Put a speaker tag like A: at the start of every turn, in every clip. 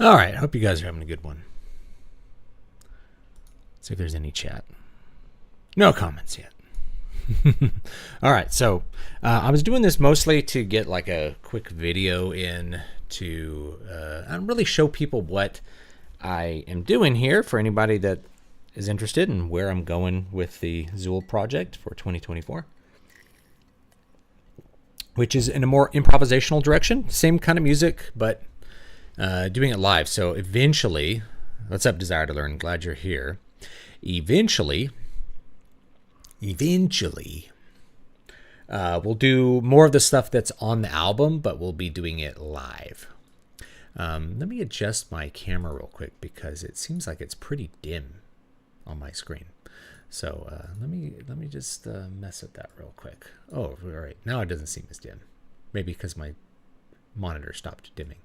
A: All right, hope you guys are having a good one. Let's see if there's any chat. No comments yet. All right, so I was doing this mostly to get like a quick video in to really show people what I am doing here for anybody that is interested in where I'm going with the Zool project for 2024, which is in a more improvisational direction. Same kind of music, but doing it live. So eventually, what's up, Desire to Learn? Glad you're here. Eventually, we'll do more of the stuff that's on the album, but we'll be doing it live. Let me adjust my camera real quick because it seems like it's pretty dim on my screen. So let me just mess with that real quick. Oh, all right. Now it doesn't seem as dim. Maybe because my monitor stopped dimming.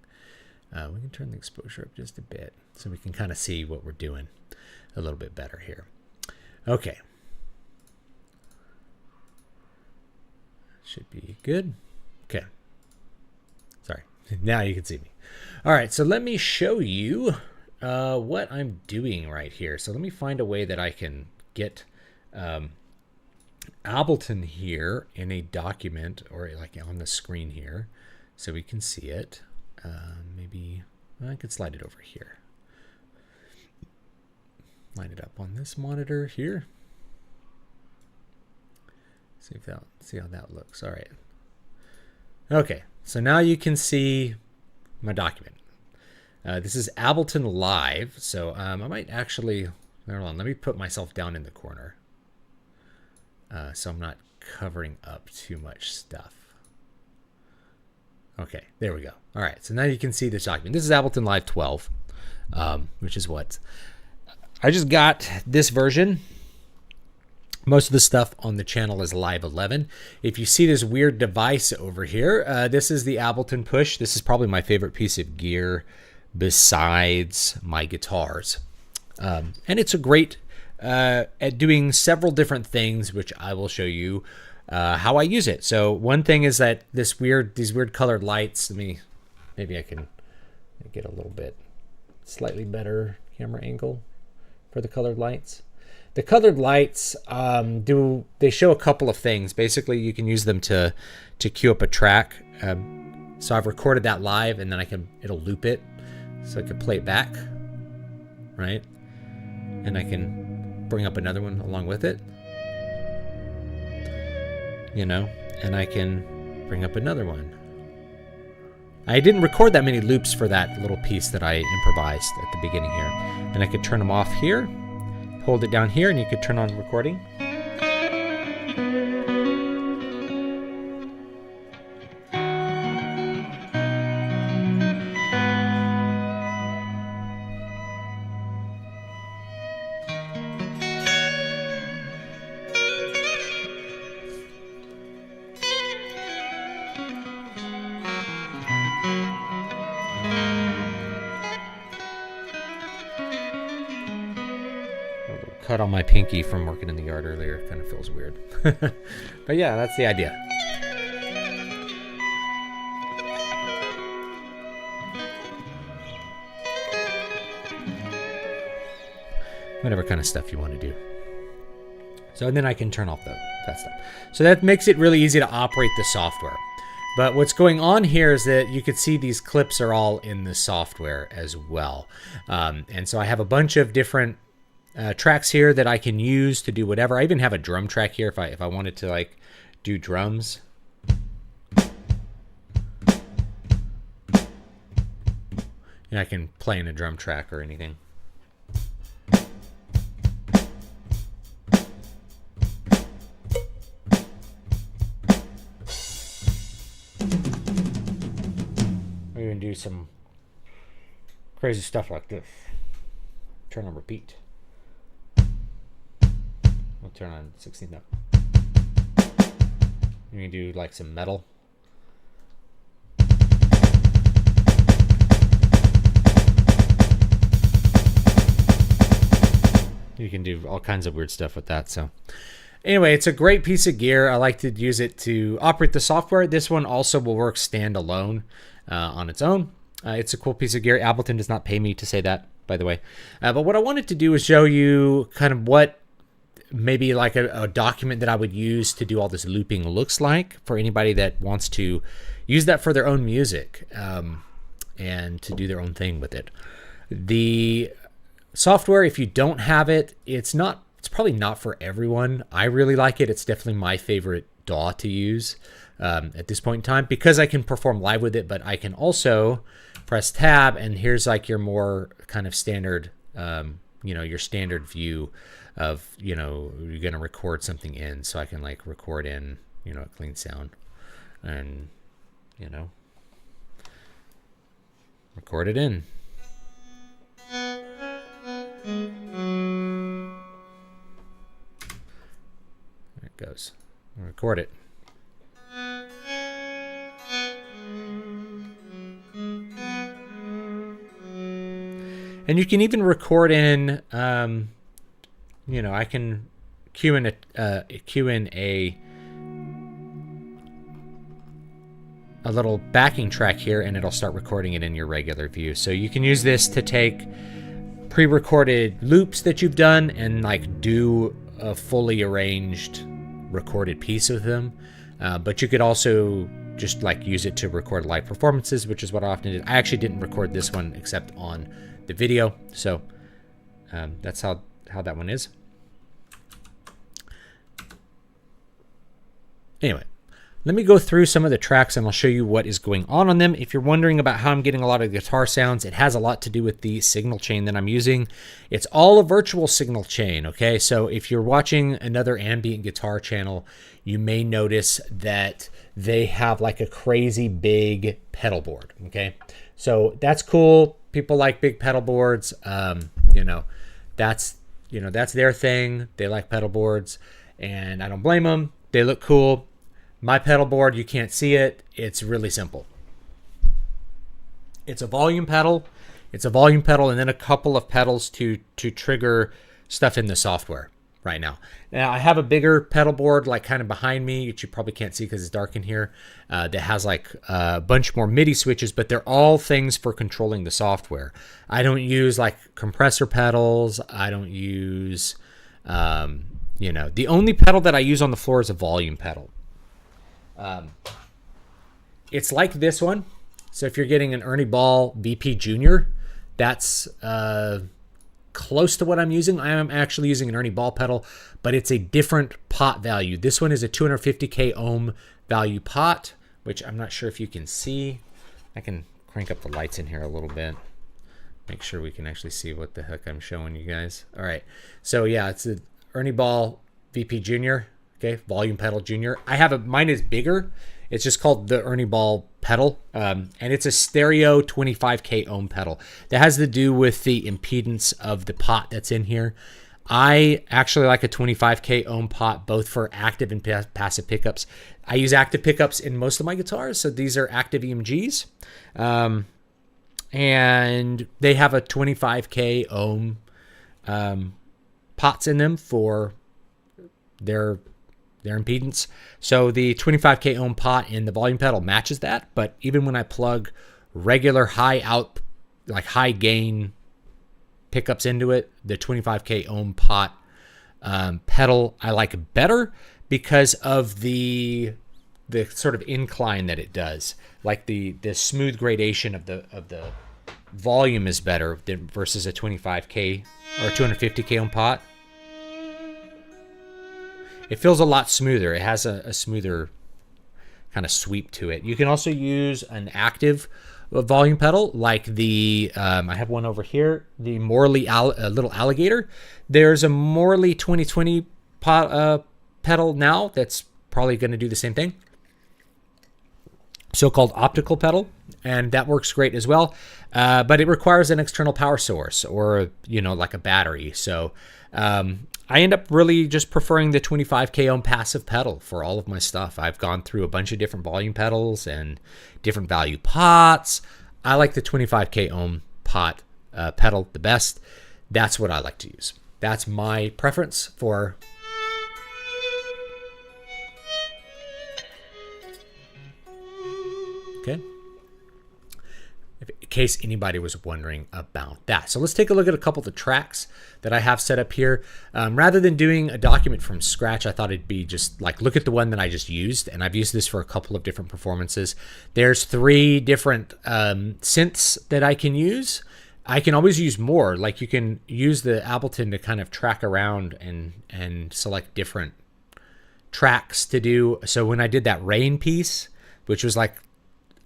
A: We can turn the exposure up just a bit so we can kind of see what we're doing a little bit better here. Okay. Should be good. Okay. Sorry. Now you can see me. All right. So let me show you what I'm doing right here. So let me find a way that I can get Ableton here in a document or like on the screen here so we can see it. Maybe I could slide it over here. Line it up on this monitor here. See how that looks. All right. Okay, so now you can see my document. This is Ableton Live, so I might actually, hold on, let me put myself down in the corner so I'm not covering up too much stuff. Okay, there we go. All right, so now you can see this document. This is Ableton Live 12, which is what I just got this version. Most of the stuff on the channel is Live 11. If you see this weird device over here, this is the Ableton Push. This is probably my favorite piece of gear besides my guitars. And it's a great at doing several different things, which I will show you how I use it. So one thing is that these weird colored lights. Maybe I can get a little bit slightly better camera angle for the colored lights. The colored lights they show a couple of things. Basically, you can use them to cue up a track. So I've recorded that live, and then it'll loop it, so I can play it back, right? And I can bring up another one along with it, and I can bring up another one. I didn't record that many loops for that little piece that I improvised at the beginning here, and I could turn them off here. Hold it down here and you could turn on recording. Cut on my pinky from working in the yard earlier. Kind of feels weird. But yeah, that's the idea. Whatever kind of stuff you want to do. So then I can turn off that stuff. So that makes it really easy to operate the software. But what's going on here is that you can see these clips are all in the software as well. And so I have a bunch of different tracks here that I can use to do whatever. I even have a drum track here if I wanted to like do drums. And I can play in a drum track or anything. I even do some crazy stuff like this. Turn on repeat. We'll turn on 16th up. You can do like some metal. You can do all kinds of weird stuff with that. So anyway, it's a great piece of gear. I like to use it to operate the software. This one also will work standalone on its own. It's a cool piece of gear. Ableton does not pay me to say that, by the way. But what I wanted to do is show you kind of what maybe like a document that I would use to do all this looping looks like for anybody that wants to use that for their own music and to do their own thing with it. The software, if you don't have it, it's probably not for everyone. I really like it. It's definitely my favorite DAW to use at this point in time because I can perform live with it, but I can also press tab and here's like your more kind of standard, your standard view of, you're going to record something in. So I can like record in, a clean sound and, record it in. There it goes. I'll record it. And you can even record in, I can cue in a little backing track here, and it'll start recording it in your regular view. So you can use this to take pre-recorded loops that you've done and like do a fully arranged recorded piece of them. But you could also just like use it to record live performances, which is what I often did. I actually didn't record this one except on the video, so that's how that one is. Anyway, let me go through some of the tracks and I'll show you what is going on them. If you're wondering about how I'm getting a lot of guitar sounds, it has a lot to do with the signal chain that I'm using. It's all a virtual signal chain, okay? So if you're watching another ambient guitar channel, you may notice that they have like a crazy big pedal board, okay? So that's cool. People like big pedal boards. That's their thing. They like pedal boards, and I don't blame them. They look cool. My pedal board, you can't see it. It's really simple. It's a volume pedal. It's a volume pedal, and then a couple of pedals to trigger stuff in the software right now. Now I have a bigger pedal board like kind of behind me, which you probably can't see because it's dark in here, that has like a bunch more MIDI switches, but they're all things for controlling the software. I don't use like compressor pedals. I don't use, the only pedal that I use on the floor is a volume pedal. It's like this one. So if you're getting an Ernie Ball VP Junior, that's close to what I'm using. I am actually using an Ernie Ball pedal, but it's a different pot value. This one is a 250k ohm value pot, which I'm not sure if you can see. I can crank up the lights in here a little bit. Make sure we can actually see what the heck I'm showing you guys. All right. So yeah, it's a Ernie Ball VP Junior. Okay, volume pedal Junior. I have mine is bigger. It's just called the Ernie Ball pedal, and it's a stereo 25k ohm pedal. That has to do with the impedance of the pot that's in here. I actually like a 25k ohm pot, both for active and passive pickups. I use active pickups in most of my guitars, so these are active EMGs, and they have a 25k ohm pots in them for their impedance. So the 25k ohm pot in the volume pedal matches that, but even when I plug regular high gain pickups into it, the 25k ohm pot pedal I like better because of the sort of incline that it does. Like the smooth gradation of the volume is better than versus a 25k or 250k ohm pot. It feels a lot smoother. It has a smoother kind of sweep to it. You can also use an active volume pedal like the, I have one over here, the Morley little alligator. There's a Morley 2020 pedal now that's probably going to do the same thing. So-called optical pedal, and that works great as well. But it requires an external power source or, like a battery. So I end up really just preferring the 25k ohm passive pedal for all of my stuff. I've gone through a bunch of different volume pedals and different value pots. I like the 25k ohm pot pedal the best. That's what I like to use. That's my preference for. Okay. in case anybody was wondering about that. So let's take a look at a couple of the tracks that I have set up here. Rather than doing a document from scratch, I thought it'd be just like, look at the one that I just used, and I've used this for a couple of different performances. There's 3 different synths that I can use. I can always use more. Like, you can use the Ableton to kind of track around and select different tracks to do. So when I did that rain piece, which was like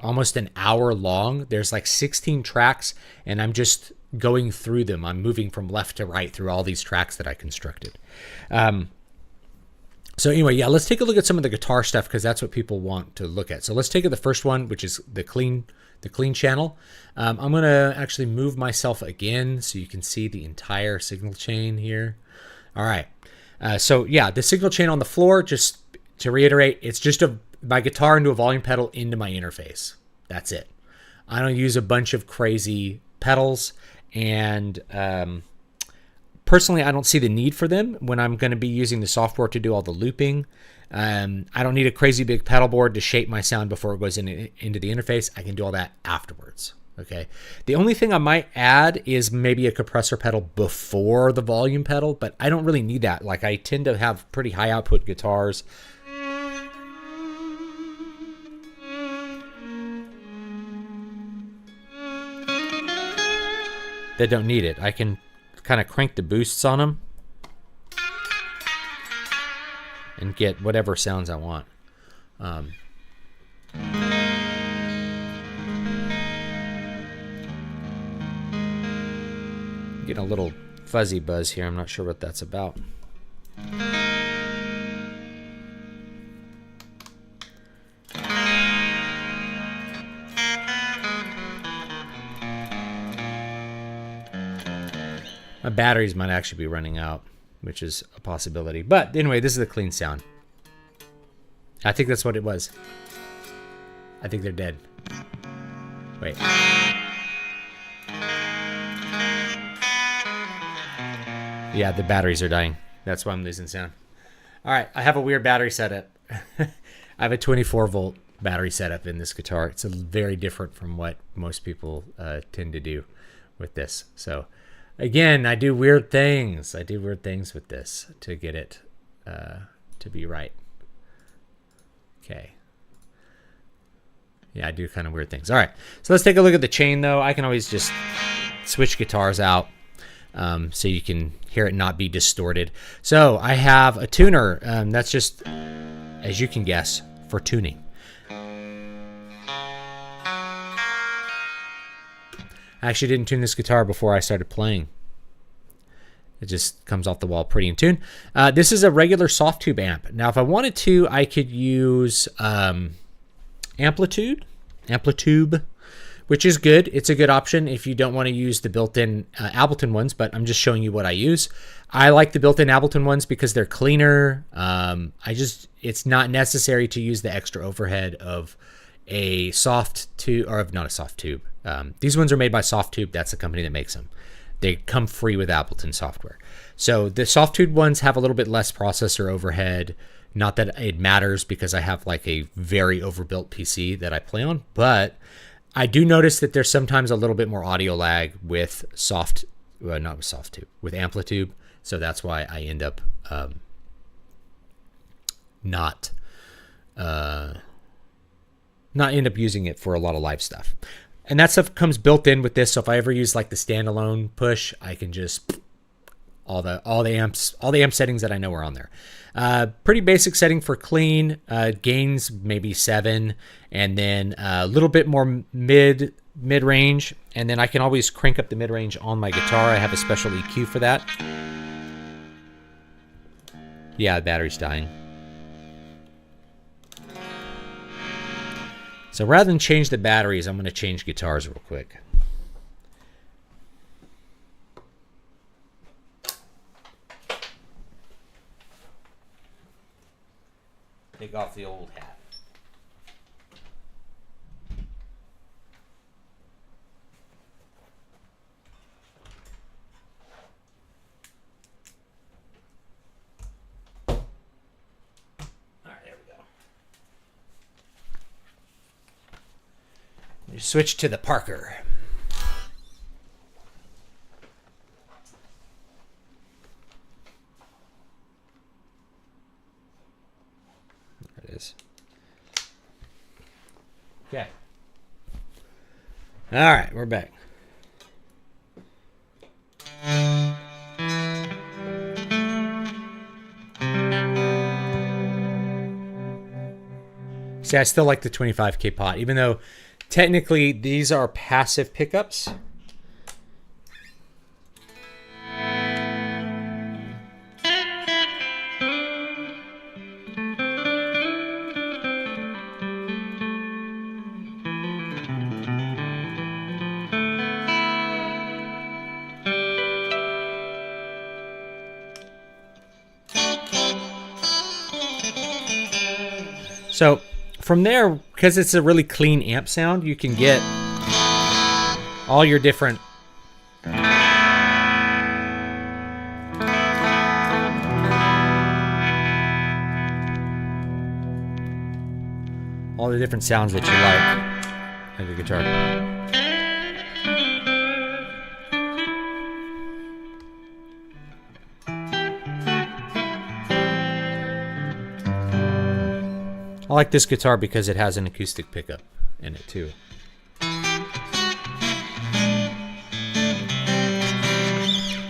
A: almost an hour long, there's like 16 tracks, and I'm just going through them. I'm moving from left to right through all these tracks that I constructed. So anyway, yeah, let's take a look at some of the guitar stuff, because that's what people want to look at. So let's take the first one, which is the clean channel. I'm going to actually move myself again so you can see the entire signal chain here. All right. So yeah, the signal chain on the floor, just to reiterate, it's just my guitar into a volume pedal into my interface. That's it. I don't use a bunch of crazy pedals, and personally, I don't see the need for them when I'm going to be using the software to do all the looping. I don't need a crazy big pedal board to shape my sound before it goes into the interface. I can do all that afterwards. Okay. The only thing I might add is maybe a compressor pedal before the volume pedal, but I don't really need that. Like, I tend to have pretty high output guitars. That don't need it. I can kind of crank the boosts on them and get whatever sounds I want. Getting a little fuzzy buzz here. I'm not sure what that's about. My batteries might actually be running out, which is a possibility. But anyway, this is the clean sound. I think that's what it was. I think they're dead. Wait. Yeah, the batteries are dying. That's why I'm losing sound. All right, I have a weird battery setup. I have a 24-volt battery setup in this guitar. It's very different from what most people tend to do with this. So, again, I do weird things. I do weird things with this to get it to be right. Okay. Yeah, I do kind of weird things. All right, so let's take a look at the chain, though. I can always just switch guitars out so you can hear it not be distorted. So I have a tuner. That's just, as you can guess, for tuning. I actually didn't tune this guitar before I started playing. It just comes off the wall pretty in tune. This is a regular soft tube amp. Now, if I wanted to, I could use Amplitude, which is good. It's a good option if you don't want to use the built-in Ableton ones, but I'm just showing you what I use. I like the built-in Ableton ones because they're cleaner. It's not necessary to use the extra overhead of a soft tube, or not a soft tube. These ones are made by Soft Tube. That's the company that makes them. They come free with Ableton software. So the soft tube ones have a little bit less processor overhead. Not that it matters because I have like a very overbuilt PC that I play on, but I do notice that there's sometimes a little bit more audio lag with with Amplitude. So that's why I end up not end up using it for a lot of live stuff. And that stuff comes built in with this. So if I ever use like the standalone push, I can just all the amp settings that I know are on there. Pretty basic setting for clean, gains maybe 7, and then a little bit more mid range, and then I can always crank up the mid range on my guitar. I have a special EQ for that. Yeah, the battery's dying. So rather than change the batteries, I'm going to change guitars real quick. Take off the old hat. All right, there we go. You switch to the Parker. All right, we're back. See, I still like the 25K pot, even though technically these are passive pickups. So from there, because it's a really clean amp sound, you can get all your different sounds that you like of the guitar. I like this guitar because it has an acoustic pickup in it too.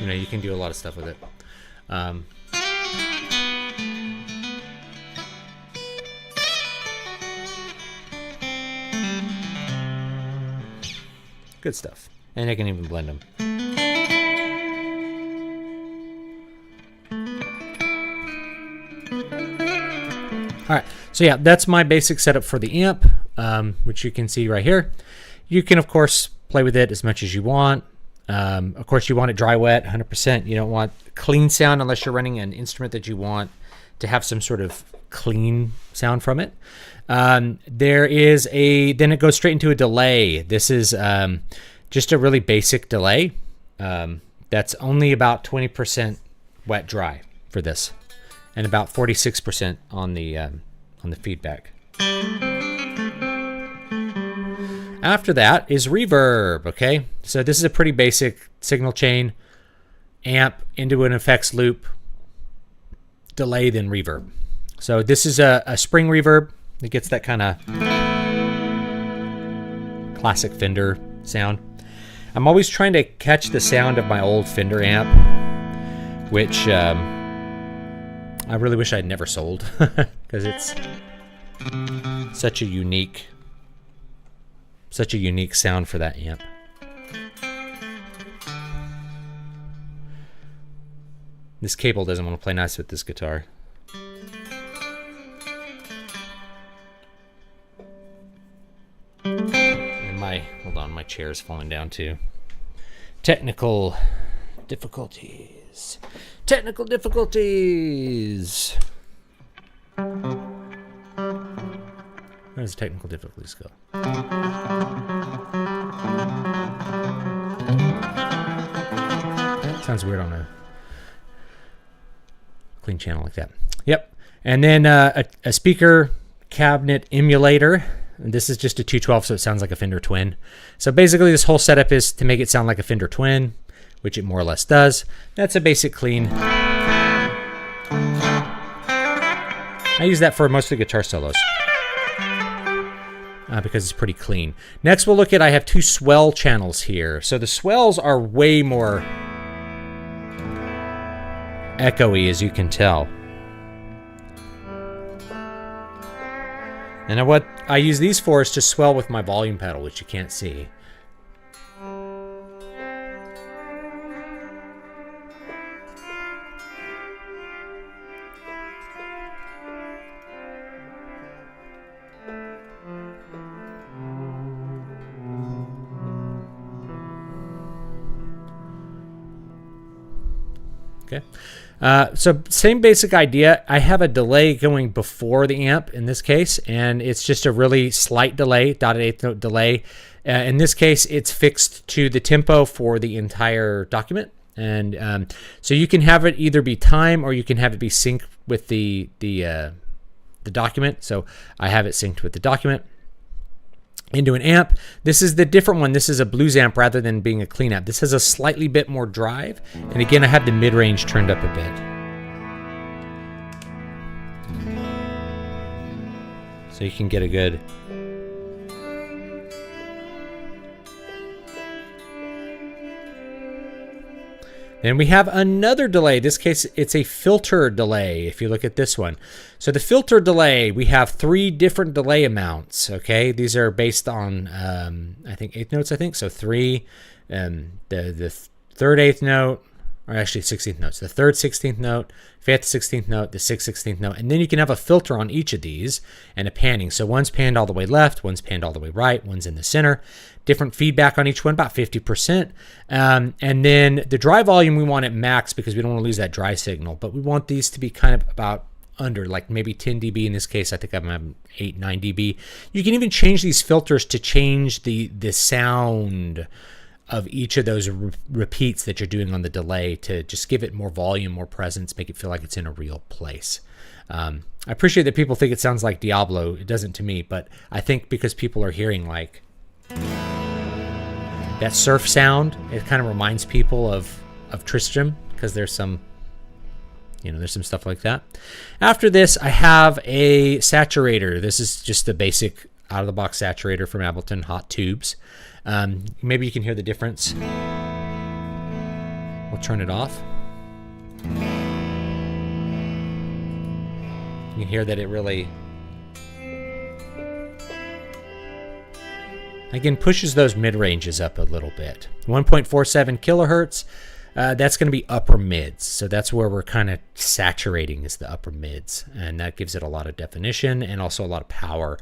A: You know, you can do a lot of stuff with it. Good stuff. And I can even blend them. All right, so yeah, that's my basic setup for the amp, which you can see right here. You can, of course, play with it as much as you want. Of course, you want it dry wet, 100%. You don't want clean sound unless you're running an instrument that you want to have some sort of clean sound from it. Then it goes straight into a delay. This is just a really basic delay. That's only about 20% wet dry for this, and about 46% on the feedback. After that is reverb. Okay, so this is a pretty basic signal chain, amp into an effects loop, delay, then reverb. So this is a spring reverb. It gets that kind of classic Fender sound. I'm always trying to catch the sound of my old Fender amp, which I really wish I'd never sold because it's such a unique sound for that amp. This cable doesn't want to play nice with this guitar. And my chair's falling down too. Technical difficulties. Where does technical difficulties go? Sounds weird on a clean channel like that. Yep. And then a speaker cabinet emulator. And this is just a 212, so it sounds like a Fender Twin. So basically this whole setup is to make it sound like a Fender Twin, which it more or less does. That's a basic clean. I use that for most of the guitar solos because it's pretty clean. Next we'll look at, I have two swell channels here. So the swells are way more echoey, as you can tell. And what I use these for is to swell with my volume pedal, which you can't see. Okay. So same basic idea. I have a delay going before the amp in this case, and it's just a really slight delay, dotted eighth note delay. In this case, it's fixed to the tempo for the entire document. And so you can have it either be time or you can have it be synced with the document. So I have it synced with the document into an amp. This is the different one. This is a blues amp rather than being a clean amp. This has a slightly bit more drive. And again, I have the mid-range turned up a bit. So you can get a good Then we have another delay. In this case, it's a filter delay, if you look at this one. So the filter delay, we have 3 different delay amounts, okay? These are based on, I think, 8th notes, I think. So 3, the 3rd 8th note, or actually 16th notes. The 3rd 16th note, 5th 16th note, the 6th 16th note. And then you can have a filter on each of these and a panning. So one's panned all the way left, one's panned all the way right, one's in the center. Different feedback on each one, about 50%. And then the dry volume we want at max because we don't want to lose that dry signal. But we want these to be kind of about under, like maybe 10 dB. In this case, I think I'm having 8, 9 dB. You can even change these filters to change the sound of each of those repeats that you're doing on the delay to just give it more volume, more presence, make it feel like it's in a real place. I appreciate that people think it sounds like Diablo. It doesn't to me, but I think because people are hearing like that surf sound, it kind of reminds people of Tristram, because there's some, there's some stuff like that. After this, I have a saturator. This is just the basic out-of-the-box saturator from Ableton, hot tubes. Maybe you can hear the difference. We'll turn it off. You can hear that it really, again, pushes those mid-ranges up a little bit. 1.47 kilohertz, that's going to be upper mids. So that's where we're kind of saturating, is the upper mids. And that gives it a lot of definition and also a lot of power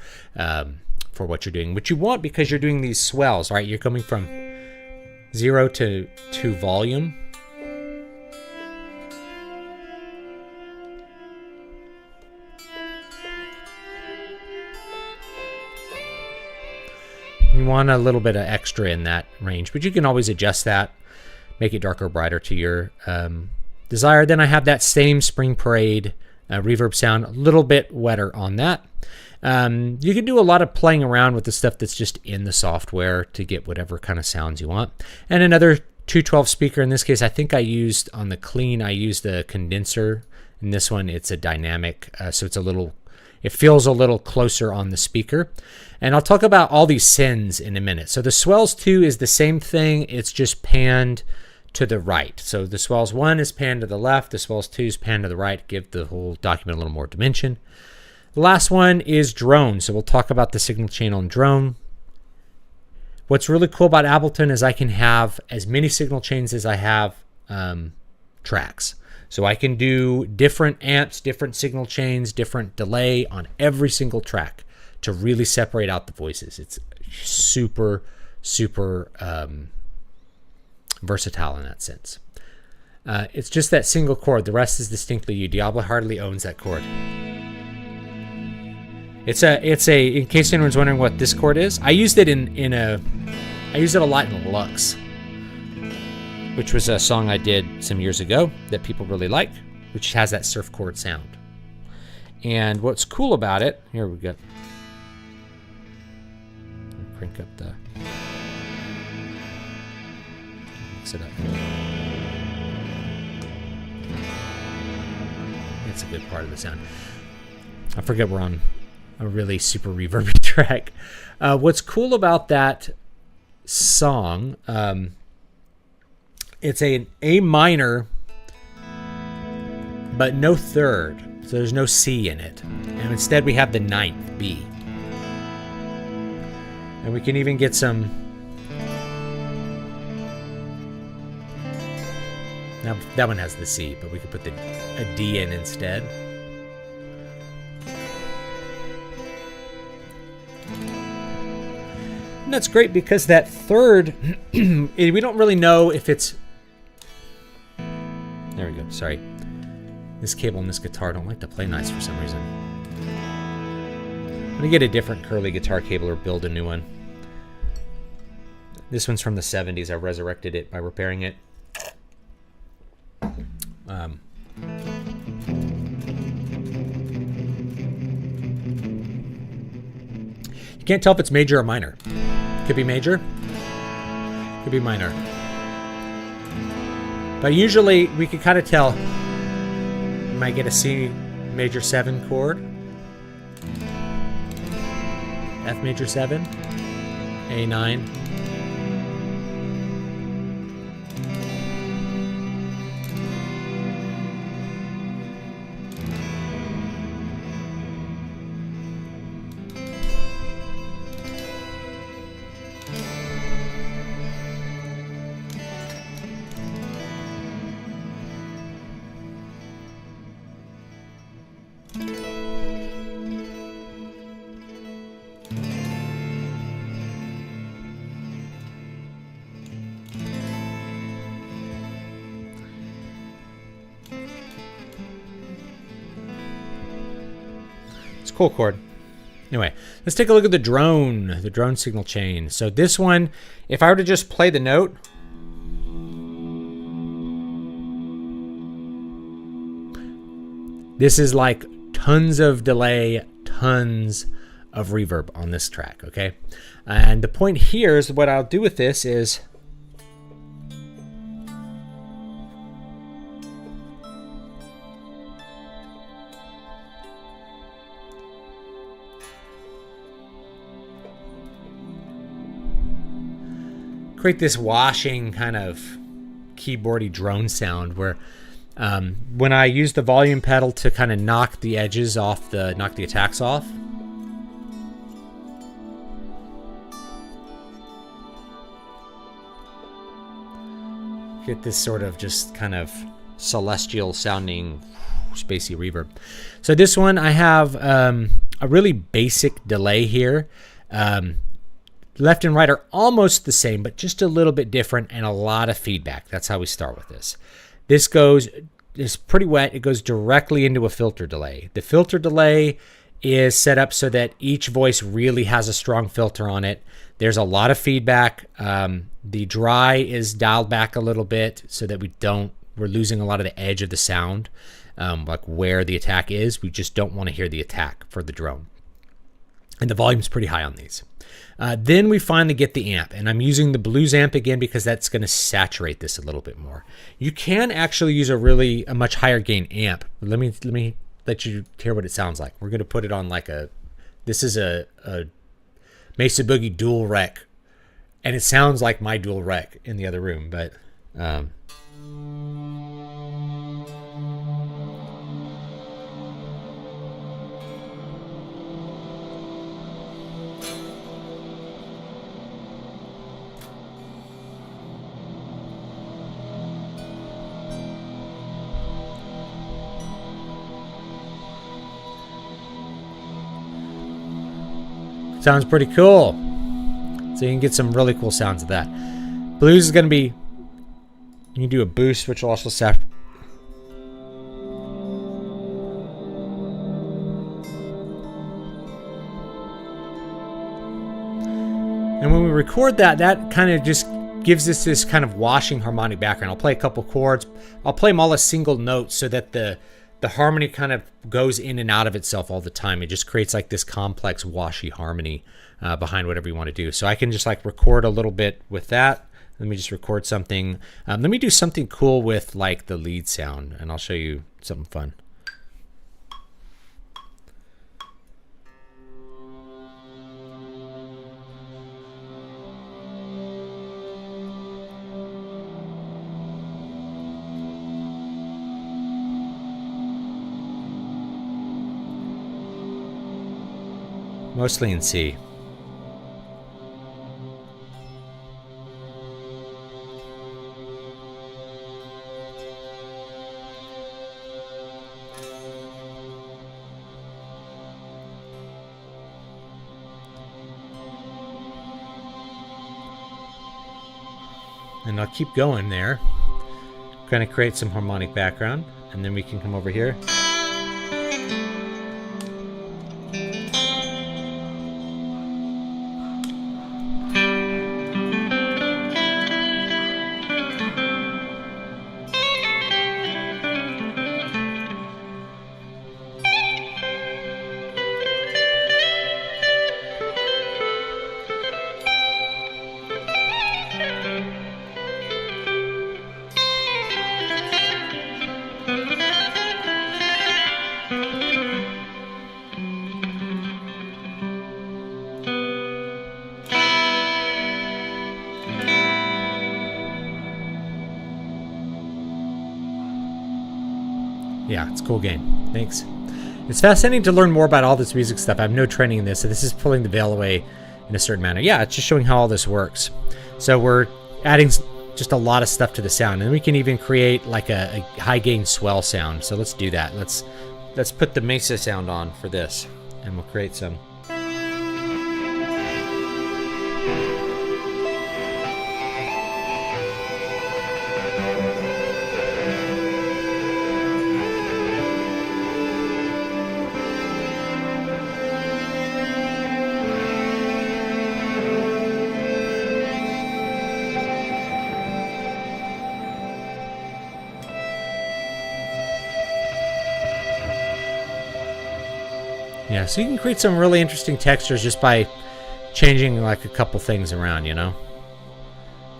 A: for what you're doing. What you want, because you're doing these swells, right? You're coming from 0 to volume. You want a little bit of extra in that range, but you can always adjust that, make it darker or brighter to your desire. Then I have that same Spring Parade reverb sound, a little bit wetter on that. You can do a lot of playing around with the stuff that's just in the software to get whatever kind of sounds you want. And another 212 speaker. In this case, I think I used on the clean, I used a condenser. In this one, it's a dynamic, so it's a little, it feels a little closer on the speaker. And I'll talk about all these sends in a minute. So the swells 2 is the same thing. It's just panned to the right. So the swells 1 is panned to the left. The swells 2 is panned to the right. Give the whole document a little more dimension. The last one is drone. So we'll talk about the signal channel and drone. What's really cool about Ableton is I can have as many signal chains as I have tracks. So I can do different amps, different signal chains, different delay on every single track to really separate out the voices. It's super, super versatile in that sense. It's just that single chord. The rest is distinctly you. Diablo hardly owns that chord. It's a. In case anyone's wondering what this chord is, I used it I used it a lot in Lux, which was a song I did some years ago that people really like, which has that surf chord sound. And what's cool about it, here we go. Crank up the, mix it up. It's a good part of the sound. I forget we're on a really super reverby track. What's cool about that song, it's an A minor, but no third. So there's no C in it. And instead we have the 9th B. And we can even get some. Now that one has the C, but we could put a D in instead. And that's great because that third, we don't really know if it's. There we go. Sorry. This cable and this guitar don't like to play nice for some reason. I'm going to get a different curly guitar cable or build a new one. This one's from the 70s. I resurrected it by repairing it. You can't tell if it's major or minor. Could be major, could be minor. But usually we can kind of tell. You might get a C major 7 chord, F major 7, A9. cool chord. Anyway, let's take a look at the drone signal chain. So this one, if I were to just play the note, this is like tons of delay, tons of reverb on this track, okay? And the point here is what I'll do with this is create this washing kind of keyboardy drone sound where when I use the volume pedal to kind of knock the edges off, knock the attacks off, get this sort of just kind of celestial sounding spacey reverb. So this one I have a really basic delay here. Left and right are almost the same, but just a little bit different and a lot of feedback. That's how we start with this. This is pretty wet. It goes directly into a filter delay. The filter delay is set up so that each voice really has a strong filter on it. There's a lot of feedback. The dry is dialed back a little bit so that we're losing a lot of the edge of the sound, like where the attack is. We just don't want to hear the attack for the drone. And the volume's pretty high on these. Then we finally get the amp, and I'm using the blues amp again because that's going to saturate this a little bit more. You can actually use a much higher gain amp. Let me let you hear what it sounds like. We're going to put it on this is a Mesa Boogie dual rec, and it sounds like my dual rec in the other room, but sounds pretty cool. So you can get some really cool sounds of that. Blues is going to be, you can do a boost, which will also and when we record that kind of just gives us this kind of washing harmonic background. I'll play a couple chords. I'll play them all as single notes so that the harmony kind of goes in and out of itself all the time. It just creates like this complex washy harmony behind whatever you want to do. So I can just like record a little bit with that. Let me just record something. Let me do something cool with like the lead sound, and I'll show you something fun. Mostly in C. And I'll keep going there. Kind of create some harmonic background, and then we can come over here. Yeah, it's a cool game. Thanks. It's fascinating to learn more about all this music stuff. I have no training in this, so this is pulling the veil away in a certain manner. Yeah, it's just showing how all this works. So we're adding just a lot of stuff to the sound, and we can even create like a high gain swell sound. So let's do that. Let's put the Mesa sound on for this, and we'll create some. Yeah, so you can create some really interesting textures just by changing like a couple things around, you know.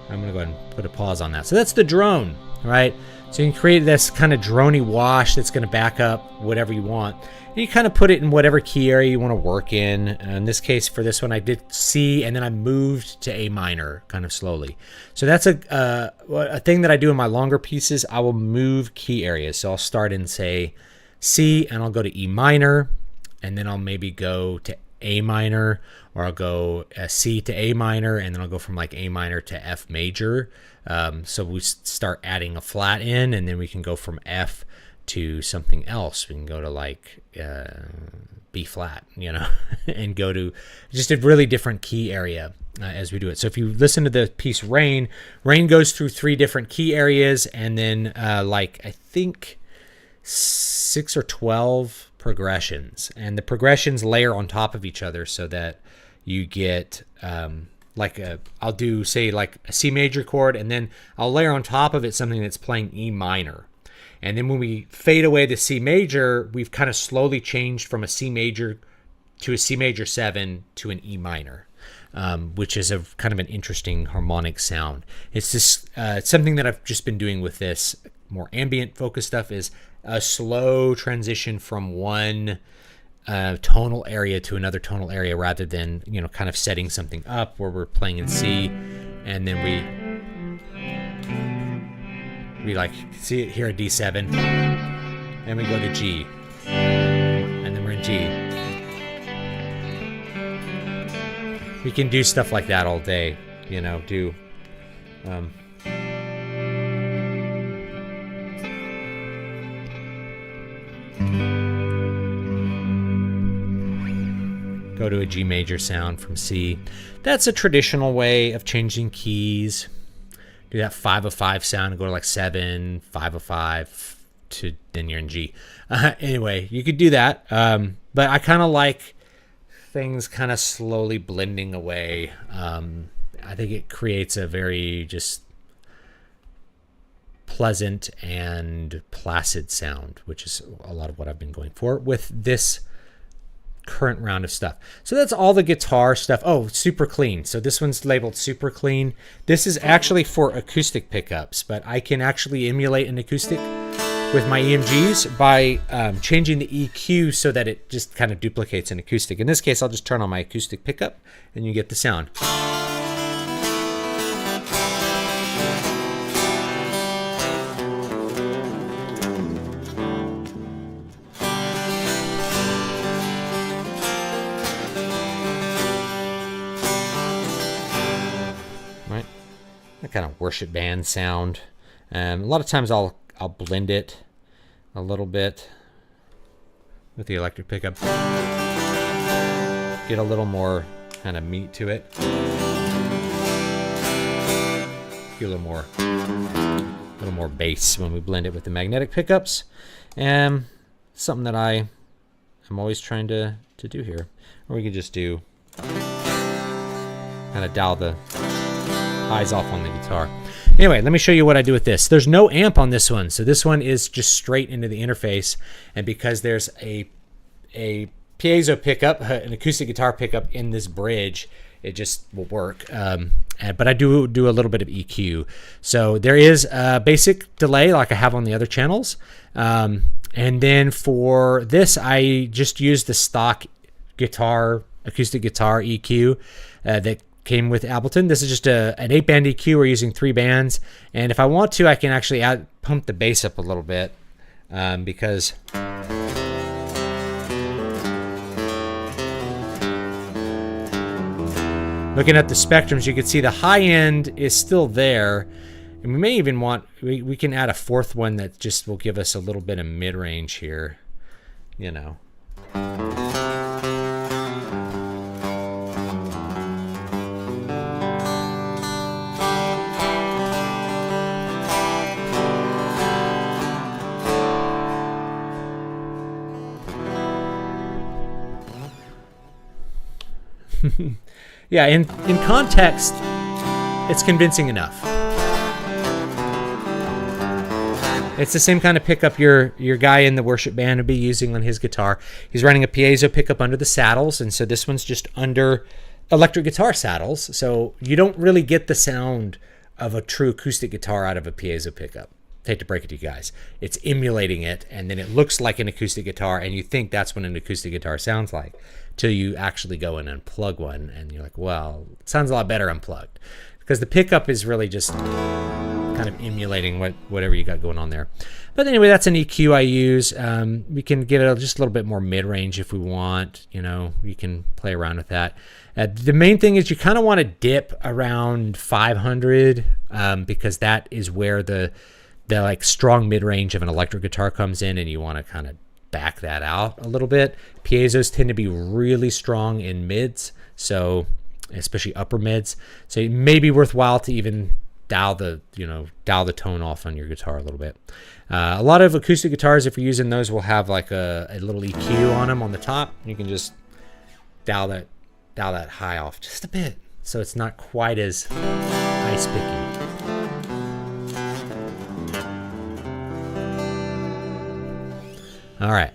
A: I'm gonna go ahead and put a pause on that. So that's the drone, right? So you can create this kind of droney wash that's gonna back up whatever you want. And you kind of put it in whatever key area you want to work in. In this case, for this one, I did C, and then I moved to A minor kind of slowly. So that's a thing that I do in my longer pieces. I will move key areas. So I'll start in, say, C, and I'll go to E minor, and then I'll maybe go to A minor, or I'll go C to A minor, and then I'll go from like A minor to F major. So we start adding a flat in, and then we can go from F to something else. We can go to like B flat, you know, and go to just a really different key area as we do it. So if you listen to the piece Rain goes through 3 different key areas, and then like I think 6 or 12 progressions, and the progressions layer on top of each other so that you get like I'll do, say, like a C major chord, and then I'll layer on top of it something that's playing E minor. And then when we fade away the C major, we've kind of slowly changed from a C major to a C major 7 to an E minor, which is a kind of an interesting harmonic sound. It's just something that I've just been doing with this more ambient focus stuff, is a slow transition from one tonal area to another tonal area, rather than, you know, kind of setting something up where we're playing in C, and then we like see it here at D7, and we go to G, and then we're in G. We can do stuff like that all day, you know, go to a G major sound from C. That's a traditional way of changing keys. Do that 5 of 5 sound and go to like 7, 5 of 5 to, then you're in G. Anyway, you could do that. But I kind of like things kind of slowly blending away. I think it creates a very just pleasant and placid sound, which is a lot of what I've been going for with this current round of stuff. So that's all the guitar stuff. Oh, super clean. So this one's labeled super clean. This is actually for acoustic pickups, but I can actually emulate an acoustic with my EMGs by changing the EQ so that it just kind of duplicates an acoustic. In this case, I'll just turn on my acoustic pickup and you get the sound. Kind of worship band sound. A lot of times I'll blend it a little bit with the electric pickup, get a little more kind of meat to it, get a little more bass when we blend it with the magnetic pickups. And something that I'm always trying to do here. Or we could just do kind of dial the highs off on the guitar. Anyway, let me show you what I do with this. There's no amp on this one, so this one is just straight into the interface. And because there's a piezo pickup, an acoustic guitar pickup in this bridge, it just will work. But I do a little bit of EQ. So there is a basic delay like I have on the other channels. And then for this, I just use the stock acoustic guitar EQ that came with Ableton. This is just an 8-band EQ. We're using 3 bands, and if I want to, I can actually pump the bass up a little bit because looking at the spectrums, you can see the high end is still there, and we may even we can add a 4th one that just will give us a little bit of mid-range here, you know. Yeah, in context, it's convincing enough. It's the same kind of pickup your guy in the worship band would be using on his guitar. He's running a piezo pickup under the saddles, and so this one's just under electric guitar saddles. So you don't really get the sound of a true acoustic guitar out of a piezo pickup. I hate to break it to you guys. It's emulating it, and then it looks like an acoustic guitar, and you think that's what an acoustic guitar sounds like, till you actually go and unplug one, and you're like, well, it sounds a lot better unplugged. Because the pickup is really just kind of emulating whatever you got going on there. But anyway, that's an EQ I use. We can give it just a little bit more mid-range if we want. You know, you can play around with that. The main thing is you kind of want to dip around 500 because that is where the like strong mid-range of an electric guitar comes in, and you want to kind of back that out a little bit. Piezos tend to be really strong in mids, so especially upper mids. So it may be worthwhile to even dial the tone off on your guitar a little bit. A lot of acoustic guitars, if you're using those, will have like a little EQ on them on the top. You can just dial that high off just a bit, so it's not quite as high spiky. All right.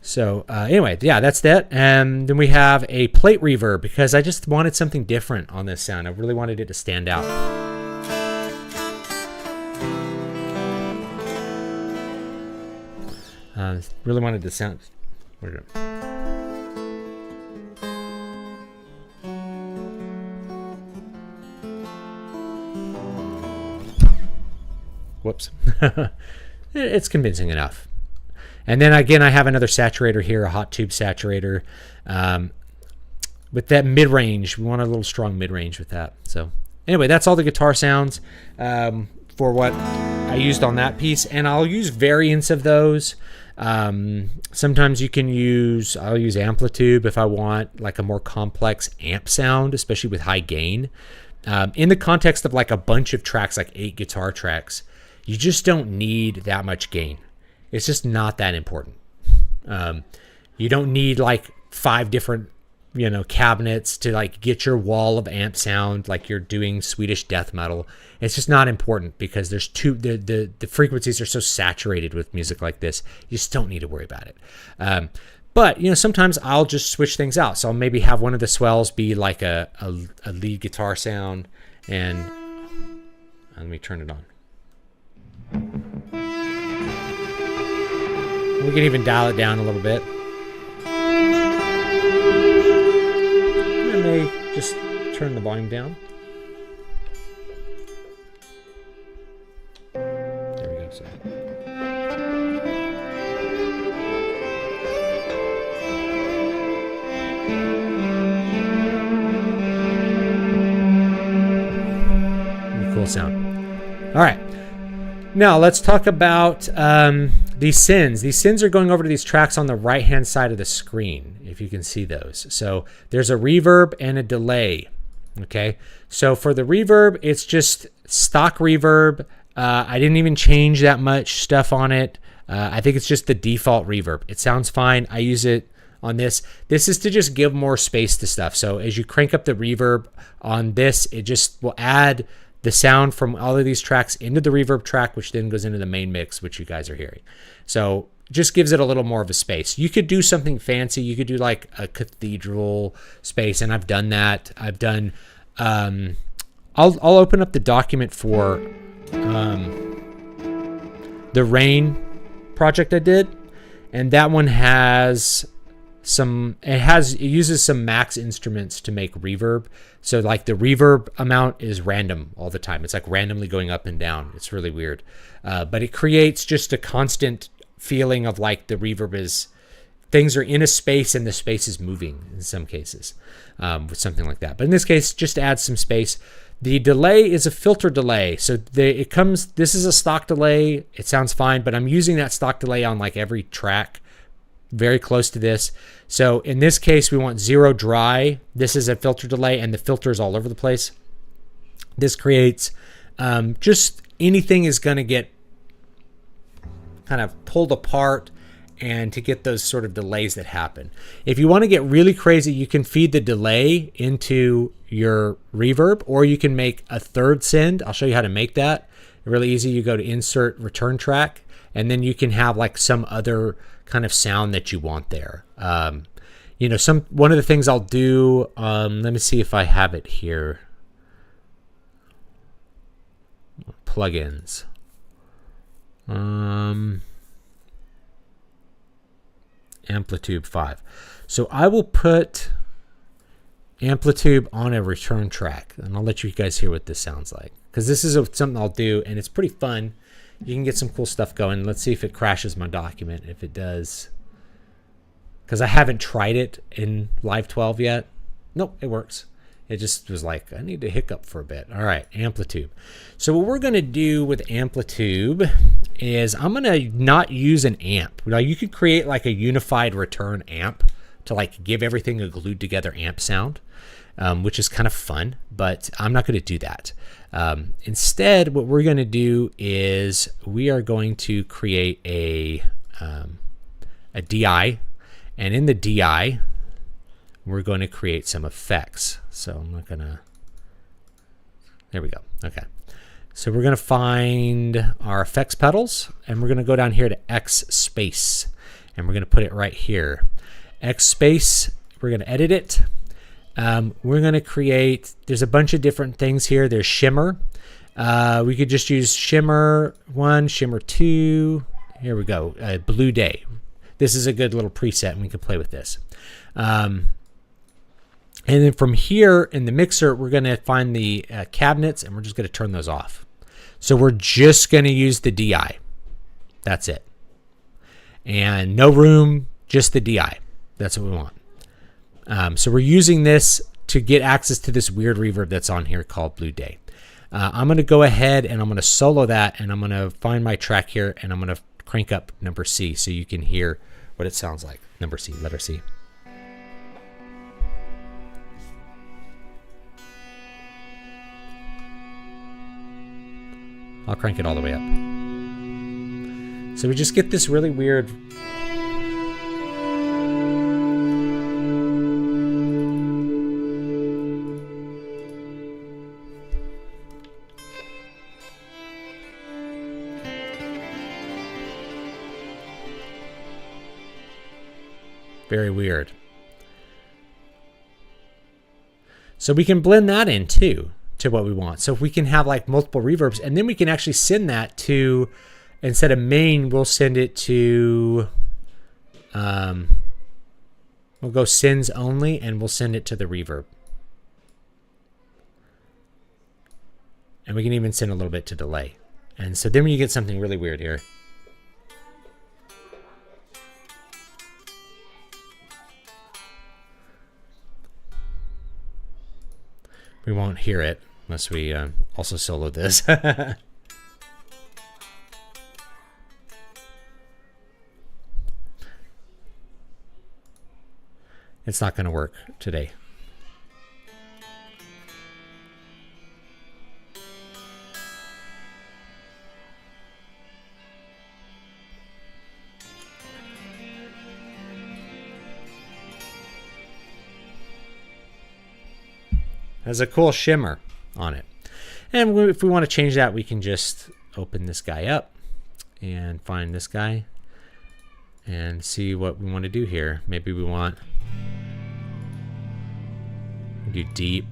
A: So anyway, yeah, that's that. And then we have a plate reverb because I just wanted something different on this sound. I really wanted it to stand out. Really wanted the sound. Whoops. It's convincing enough. And then again, I have another saturator here, a hot tube saturator. With that mid-range, we want a little strong mid-range with that. So anyway, that's all the guitar sounds for what I used on that piece. And I'll use variants of those. Sometimes I'll use amplitude if I want like a more complex amp sound, especially with high gain. In the context of like a bunch of tracks, like 8 guitar tracks, you just don't need that much gain. It's just not that important. You don't need like 5 different, cabinets to like get your wall of amp sound like you're doing Swedish death metal. It's just not important because there's the frequencies are so saturated with music like this. You just don't need to worry about it. But sometimes I'll just switch things out. So I'll maybe have one of the swells be like a lead guitar sound, and let me turn it on. We can even dial it down a little bit. I may just turn the volume down. There we go. So. Really cool sound. All right. Now let's talk about these sins. These sins are going over to these tracks on the right-hand side of the screen, if you can see those. So there's a reverb and a delay. Okay. So for the reverb, it's just stock reverb. I didn't even change that much stuff on it. I think it's just the default reverb. It sounds fine. I use it on this. This is to just give more space to stuff. So as you crank up the reverb on this, it just will add the sound from all of these tracks into the reverb track, which then goes into the main mix, which you guys are hearing. So just gives it a little more of a space. You could do something fancy. You could do like a cathedral space, and I've done that. I've done. I'll open up the document for the Rain project I did, and that one has it uses some Max instruments to make reverb. So like the reverb amount is random all the time. It's like randomly going up and down. It's really weird. But it creates just a constant feeling of like the reverb is, things are in a space and the space is moving in some cases with something like that. But in this case, just add some space. The delay is a filter delay. So this is a stock delay. It sounds fine, but I'm using that stock delay on like every track, very close to this. So in this case, we want 0 dry. This is a filter delay, and the filter is all over the place. This creates just anything is going to get kind of pulled apart, and to get those sort of delays that happen. If you want to get really crazy, you can feed the delay into your reverb, or you can make a third send. I'll show you how to make that. Really easy. You go to Insert Return Track, and then you can have like some other kind of sound that you want there. You know, one of the things I'll do, let me see if I have it here. Plugins. Amplitude 5. So I will put Amplitude on a return track, and I'll let you guys hear what this sounds like, because this is something I'll do, and it's pretty fun. You can get some cool stuff going. Let's see if it crashes my document. If it does, because I haven't tried it in Live 12 yet. Nope, it works. It just was like, I need to hiccup for a bit. All right, Amplitude. So what we're going to do with Amplitude is I'm going to not use an amp. Now, you could create like a unified return amp to like give everything a glued together amp sound, which is kind of fun, but I'm not going to do that. Instead, what we're going to do is we are going to create a DI, and in the DI, we're going to create some effects. So I'm not going to, there we go. Okay. So we're going to find our effects pedals, and we're going to go down here to X space, and we're going to put it right here. X space, we're going to edit it. We're going to create, there's a bunch of different things here. There's shimmer. We could just use shimmer 1, shimmer 2. Here we go. Blue day. This is a good little preset, and we can play with this. And then from here in the mixer, we're going to find the cabinets, and we're just going to turn those off. So we're just going to use the DI. That's it. And no room, just the DI. That's what we want. So we're using this to get access to this weird reverb that's on here called Blue Day. I'm going to go ahead and I'm going to solo that, and I'm going to find my track here, and I'm going to crank up number C so you can hear what it sounds like. Number C, letter C. I'll crank it all the way up. So we just get this really weird. Very weird. So we can blend that in too, to what we want. So if we can have like multiple reverbs, and then we can actually send that to, instead of main, we'll send it to, we'll go sends only, and we'll send it to the reverb. And we can even send a little bit to delay. And so then you get something really weird here. We won't hear it unless we also solo this. It's not going to work today. Has a cool shimmer on it. And if we want to change that, we can just open this guy up and find this guy and see what we want to do here. Maybe we want to do deep,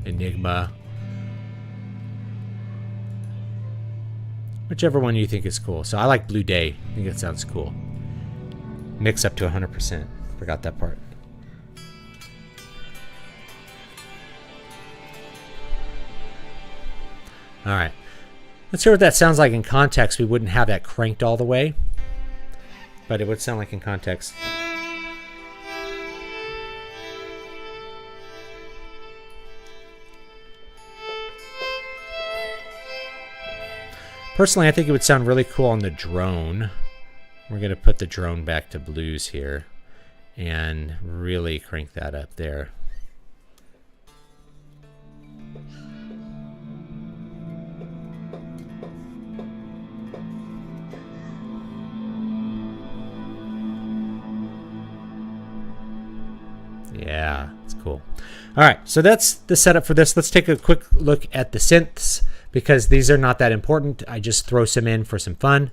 A: enigma, whichever one you think is cool. So I like Blue Day. I think it sounds cool. Mix up to 100%. Forgot that part. All right, let's hear what that sounds like in context. We wouldn't have that cranked all the way, but it would sound like in context. Personally, I think it would sound really cool on the drone. We're going to put the drone back to blues here and really crank that up there. Yeah, it's cool. All right, so that's the setup for this. Let's take a quick look at the synths because these are not that important. I just throw some in for some fun.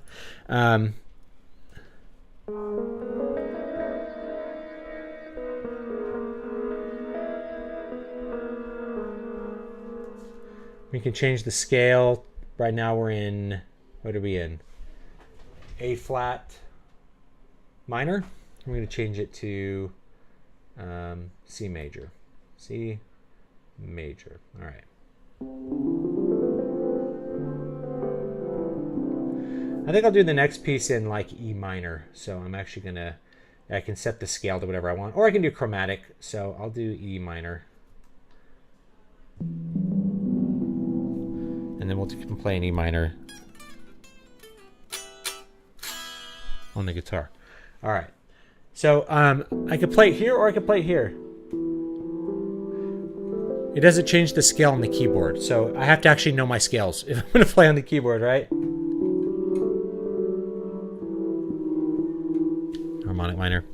A: We can change the scale. Right now we're in, what are we in? A flat minor. I'm going to change it to C major. C major. All right. I think I'll do the next piece in like E minor. So I'm actually going to, I can set the scale to whatever I want. Or I can do chromatic. So I'll do E minor. And then we'll keep playing E minor on the guitar. All right. So I could play it here or I could play it here. It doesn't change the scale on the keyboard. So I have to actually know my scales if I'm going to play on the keyboard, right? Harmonic minor.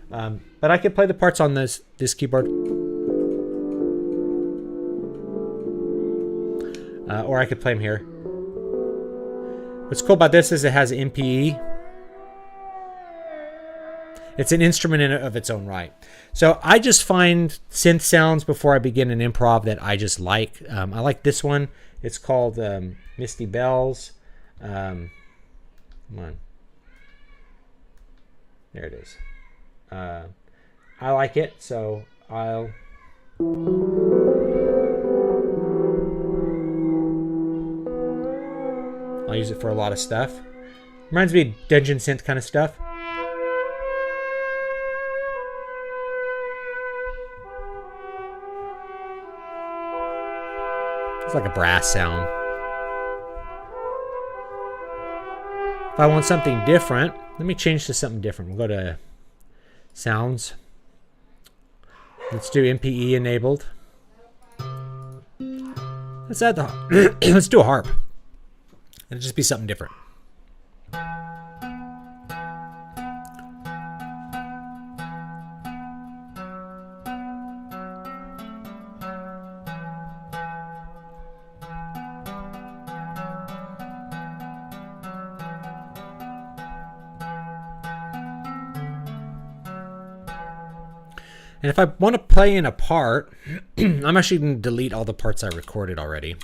A: But I could play the parts on this keyboard. Or I could play them here. What's cool about this is it has MPE. It's an instrument in of its own right. So I just find synth sounds before I begin an improv that I just like. I like this one. It's called Misty Bells. Come on. There it is. I like it, so I'll use it for a lot of stuff. Reminds me of dungeon synth kind of stuff. It's like a brass sound. If I want something different, let me change to something different. We'll go to sounds. Let's do MPE enabled. Let's add the let's do a harp. It'll just be something different. And if I want to play in a part, I'm actually going to delete all the parts I recorded already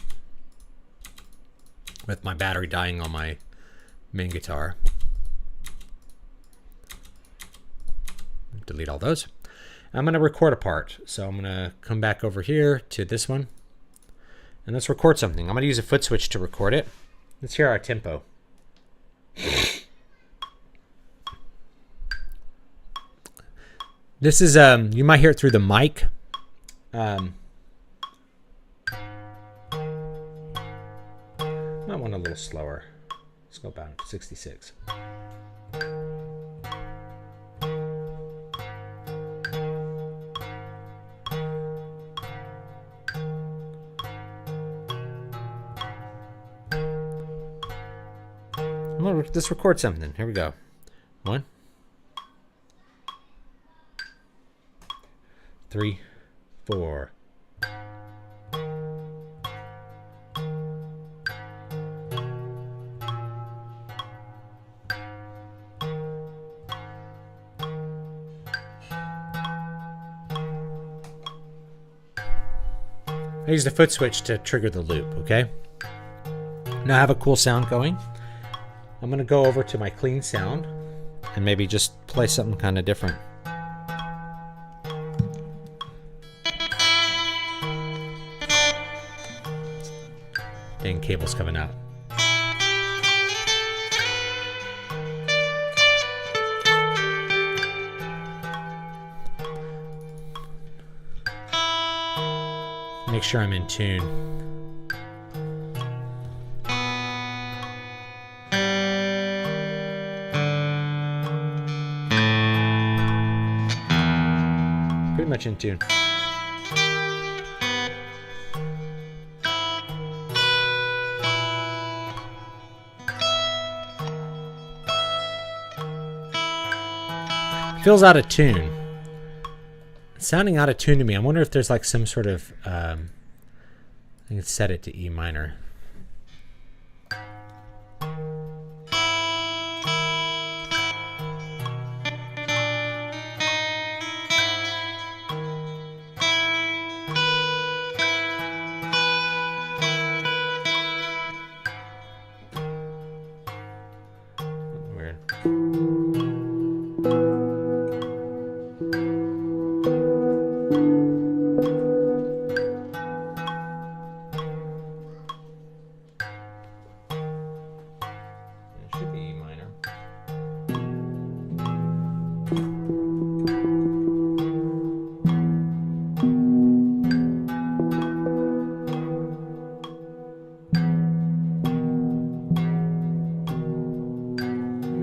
A: with my battery dying on my main guitar. Delete all those. I'm going to record a part. So I'm going to come back over here to this one. And let's record something. I'm going to use a foot switch to record it. Let's hear our tempo. This is, you might hear it through the mic. Might want a little slower. Let's go back to 66. Let's record something. Here we go. 1, 3, 4. I use the foot switch to trigger the loop, okay? Now I have a cool sound going. I'm going to go over to my clean sound and maybe just play something kind of different. Dang, cable's coming out. Make sure I'm in tune. Pretty much in tune. Feels out of tune. It's sounding out of tune to me. I wonder if there's like some sort of I can set it to E minor.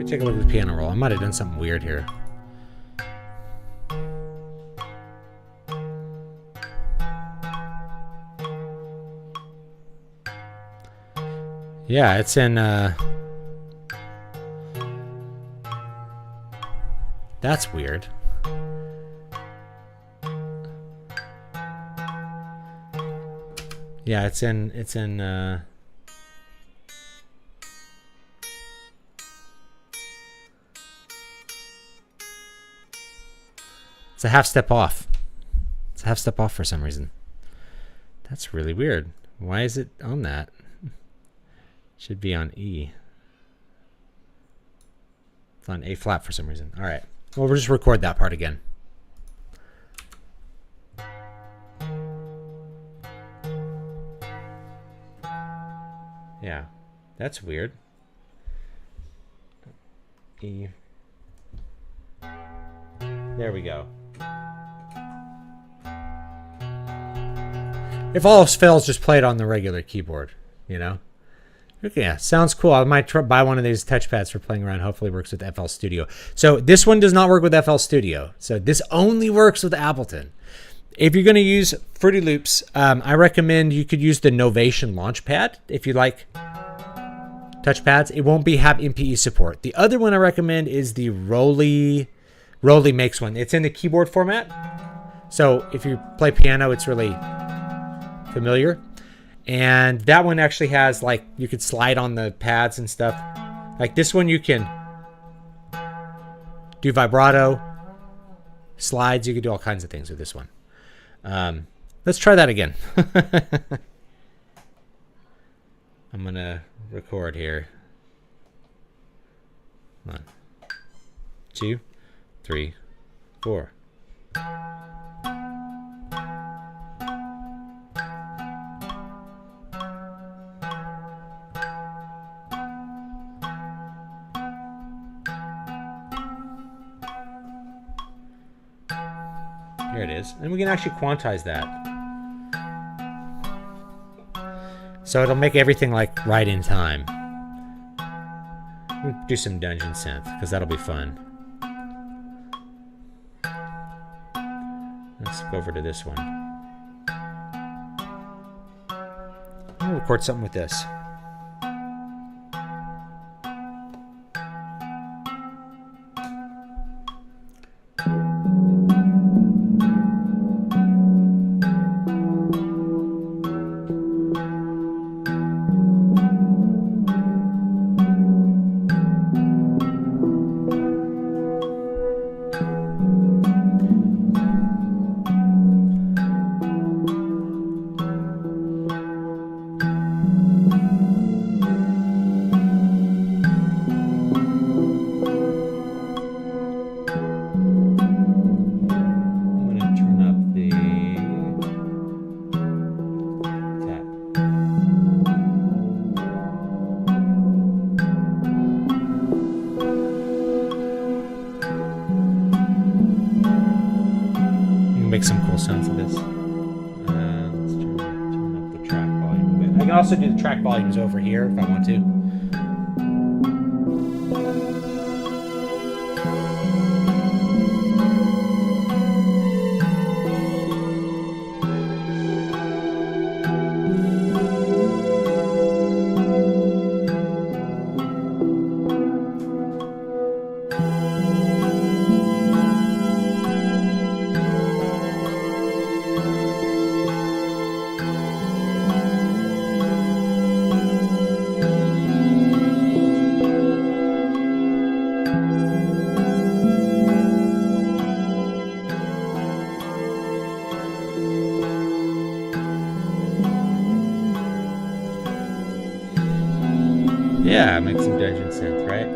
A: take a look at the piano roll. I might have done something weird here. Yeah, it's in, that's weird. Yeah, it's in, it's a half step off. It's a half step off for some reason. That's really weird. Why is it on that? Should be on E. It's on A flat for some reason. All right. Well, we'll just record that part again. Yeah, that's weird. E. There we go. If all else fails, just play it on the regular keyboard, you know? Okay, yeah, sounds cool. I might buy one of these touchpads for playing around. Hopefully it works with FL Studio. So this one does not work with FL Studio. So this only works with Ableton. If you're going to use Fruity Loops, I recommend you could use the Novation Launchpad if you like touchpads. It won't have MPE support. The other one I recommend is the Roly makes one. It's in the keyboard format. So if you play piano, it's really familiar. And that one actually has, like, you could slide on the pads and stuff. Like this one, you can do vibrato, slides. You could do all kinds of things with this one. Let's try that again. I'm going to record here. 1, 2, 3, 4. There it is. And we can actually quantize that. So it'll make everything like right in time. We'll do some dungeon synth because that'll be fun. Let's go over to this one. I'll record something with this. Make some cool sounds of this. Let's turn up the track volume a bit. I can also do the track volumes over here if I want to. Yeah, make some dungeon synth, right?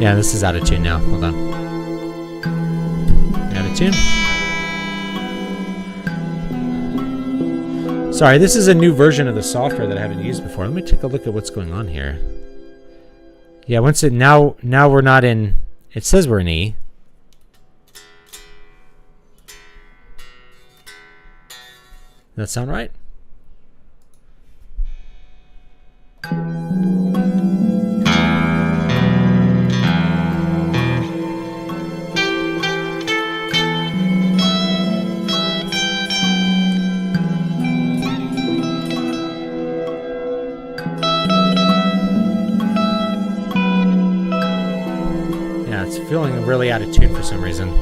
A: Yeah, this is out of tune now. Hold on. Out of tune. Sorry, this is a new version of the software that I haven't used before. Let me take a look at what's going on here. Yeah, once it now we're not in. It says we're in E. Does that sound right? It's feeling really out of tune for some reason.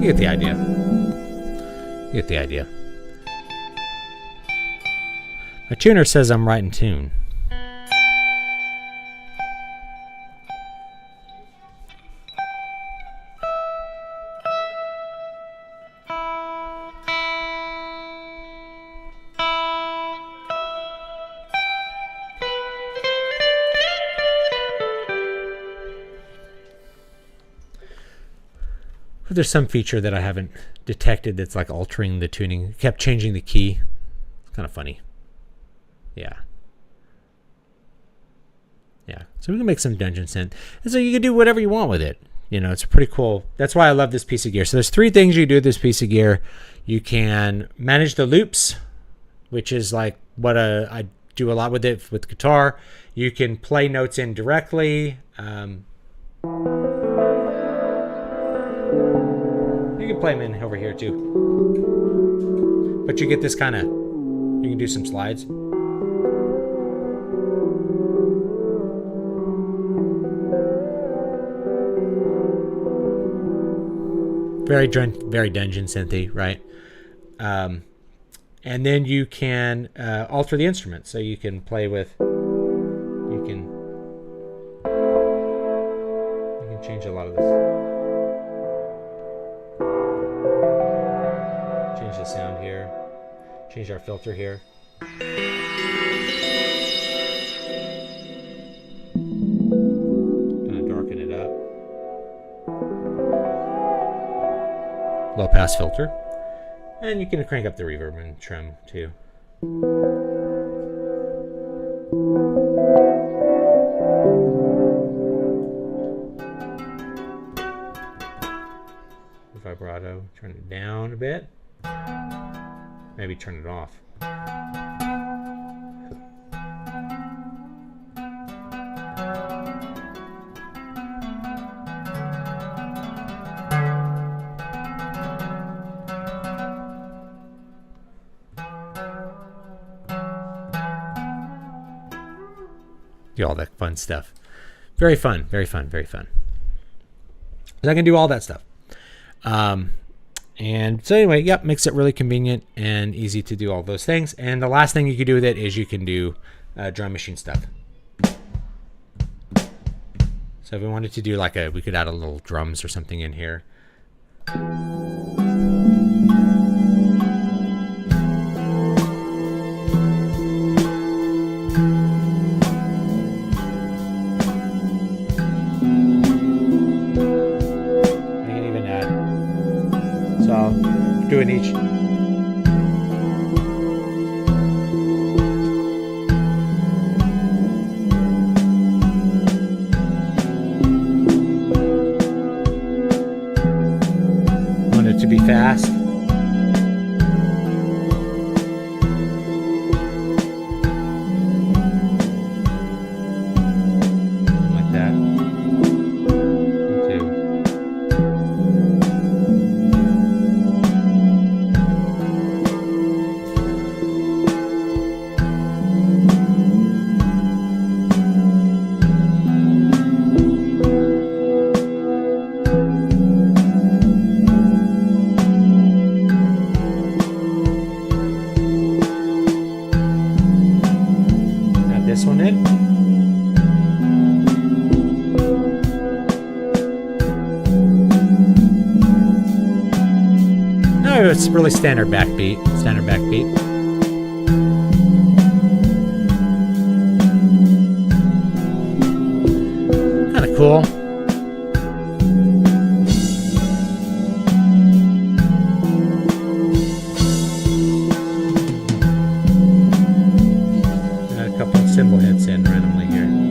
A: You get the idea. You get the idea. My tuner says I'm right in tune. There's some feature that I haven't detected that's like altering the tuning. It kept changing the key. It's kind of funny. Yeah. Yeah. So we can make some dungeon synth. And so you can do whatever you want with it. You know, it's pretty cool. That's why I love this piece of gear. So there's 3 things you do with this piece of gear. You can manage the loops, which is like what I do a lot with it with guitar. You can play notes in directly. You can play them in over here too. But you get this kind of, you can do some slides. Very dungeon synthy, right? And then you can alter the instrument. So you can play with, you can change a lot of this. Change the sound here. Change our filter here. Gonna darken it up. Low pass filter. And you can crank up the reverb and trim too. Vibrato, turn it down a bit. Maybe turn it off. Do all that fun stuff. Very fun, very fun, very fun. So I can do all that stuff. And so anyway, yep, makes it really convenient and easy to do all those things. And the last thing you can do with it is you can do drum machine stuff. So if we wanted to do like we could add a little drums or something in here. Doing each. Want it to be fast. Like that. 1, 2. it's really standard backbeat. Standard backbeat. Kind of cool. Got a couple of cymbal hits in randomly here.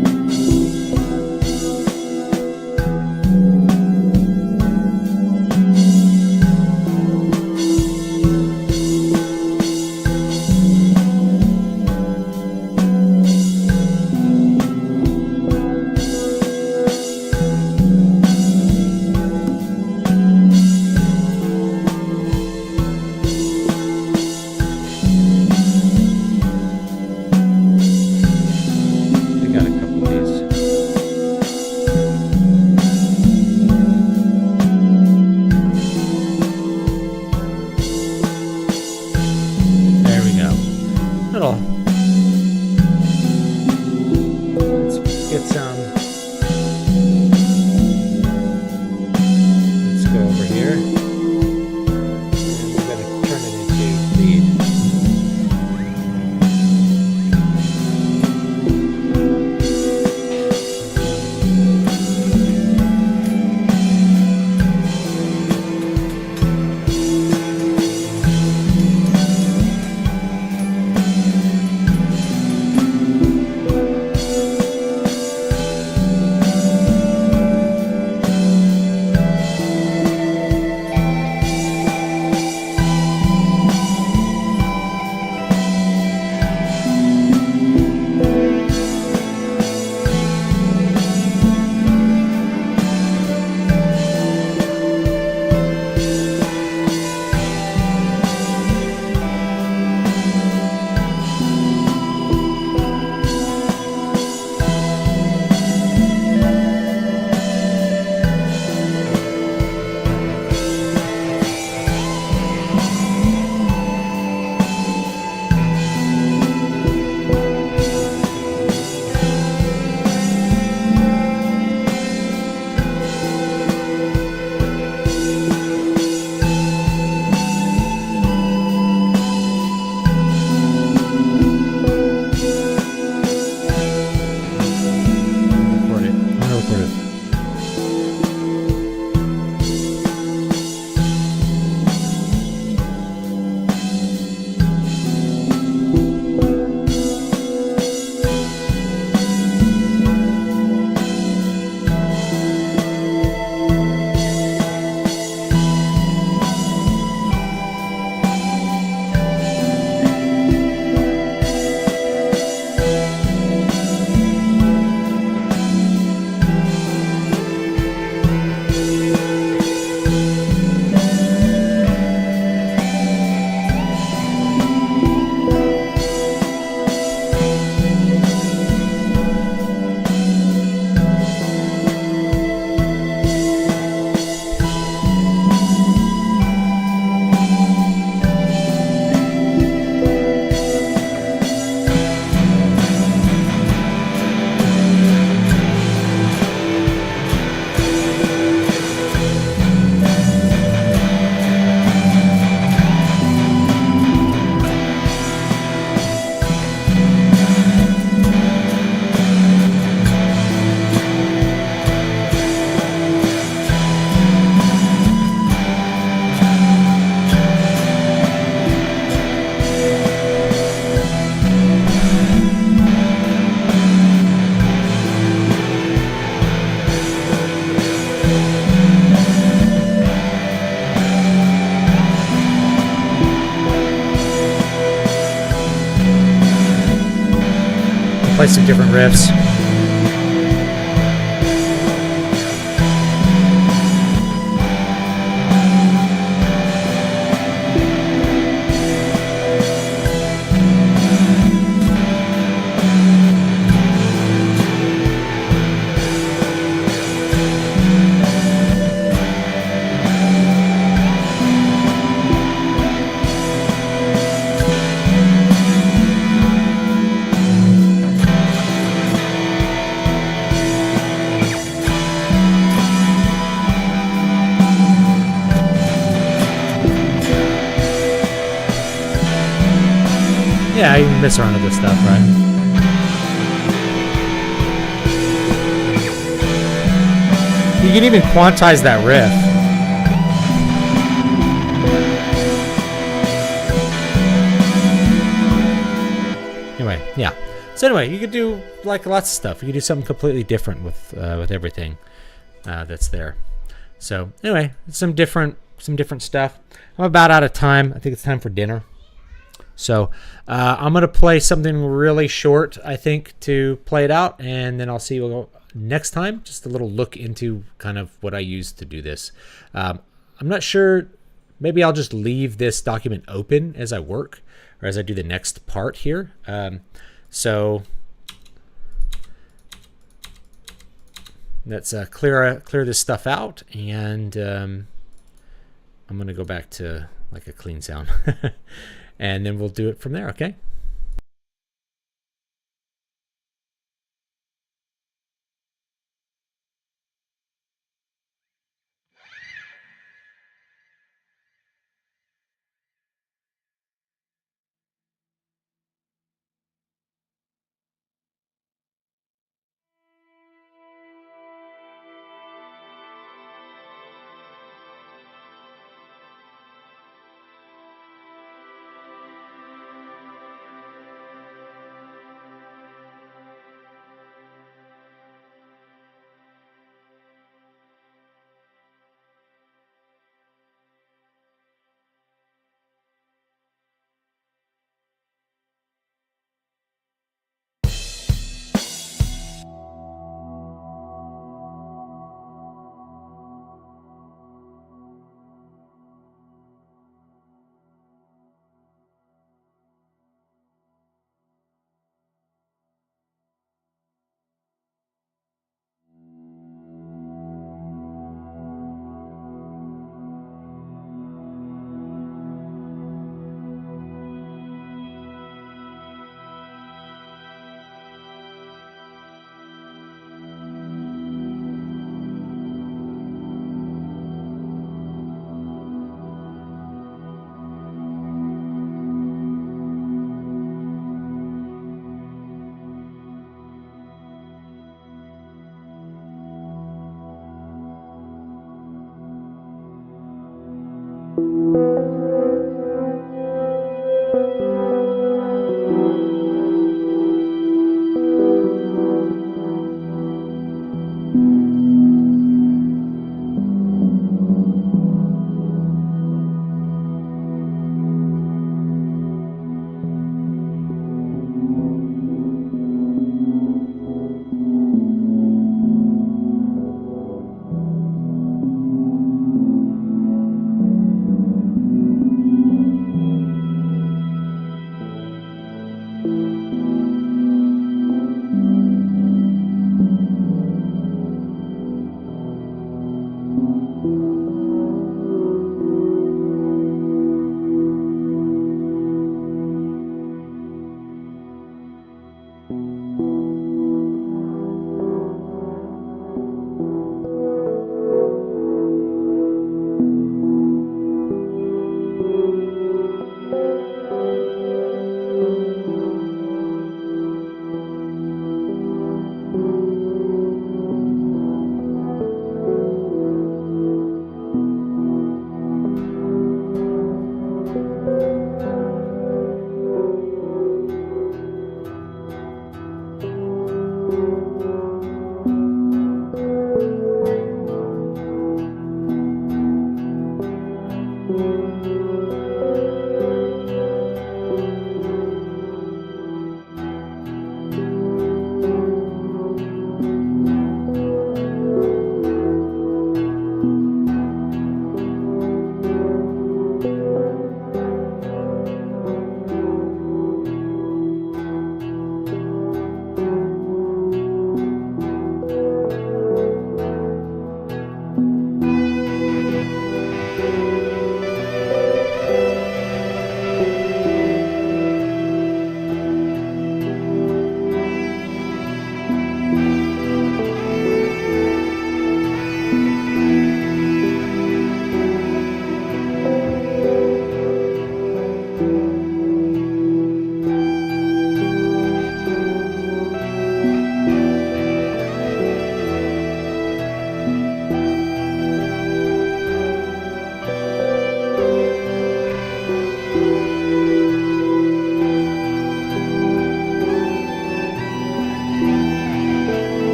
B: play some different riffs.
A: Yeah, you can mess around with this stuff, right? You can even quantize that riff. Anyway, yeah. So anyway, you could do like lots of stuff. You could do something completely different with everything that's there. So anyway, some different stuff. I'm about out of time. I think it's time for dinner. So I'm gonna play something really short, I think, to play it out, and then I'll see you next time. Just a little look into kind of what I use to do this. I'm not sure. Maybe I'll just leave this document open as I work or as I do the next part here. So let's clear this stuff out, and I'm gonna go back to like a clean sound. And then we'll do it from there, okay?